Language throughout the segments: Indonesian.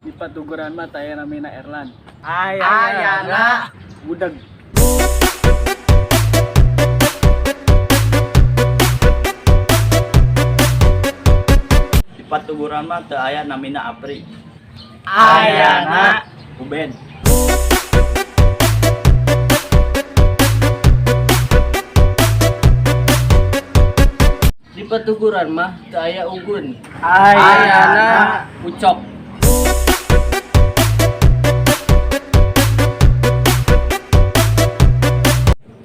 Di patuguran mah taya namina Erlan. Ayana Budag. Di patuguran mah teu aya namina Apri. Ayana Uben. Di patuguran mah teu aya Ugun. Ayana Ucok.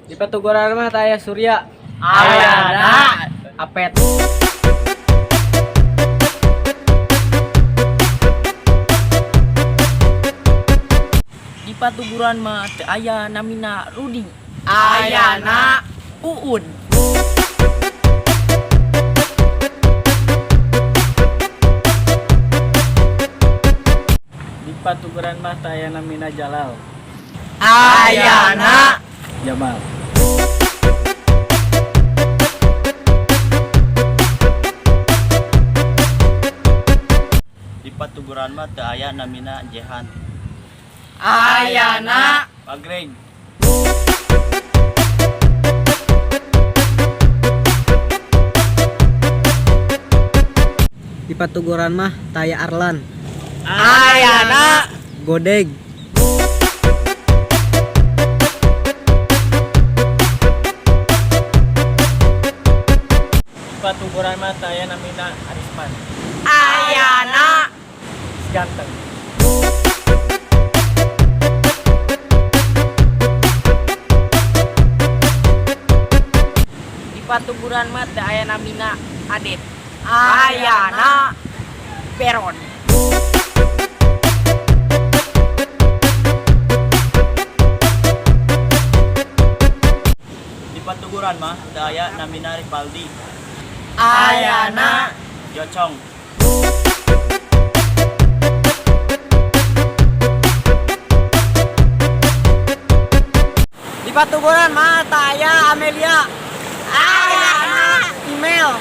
Di patuguran mah taya Surya. Ayana Apet. Di patuguran mah teu aya namina Rudi. Ayana Uun. Di patuguran mah taya namina Jalal. Ayana Jamal. Di patuguran mah teu aya namina Jehan. Ayana Pagreg. Di patuguran mah taya Arlan. Ayana Godeg. Di patuguran mah taya namina Arisman. Ayana Ganteng. Di patuguran mah teu aya namina Adet. Ayana Peron. Di patuguran mah teu aya namina Ripaldi. Ayana Jocong. di patuguran mah taya Amelia. Ayana Email.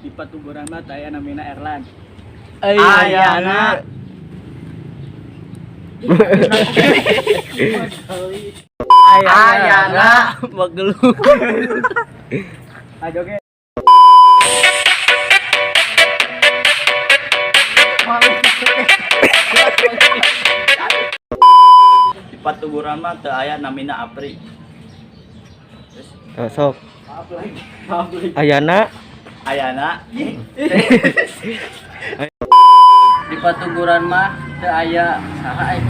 Di patuguran mah taya namina Erlan. Ayana Ayana Bagelu. Ayo ge. Di patuguran mah teu aya namina Apri. Sok. Maaf lagi. Ayana Ayana. Di patuguran mah teu aya saha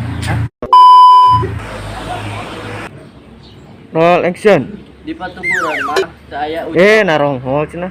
roll action. Di patuguran mah teu aya Ucok. Narong cenah.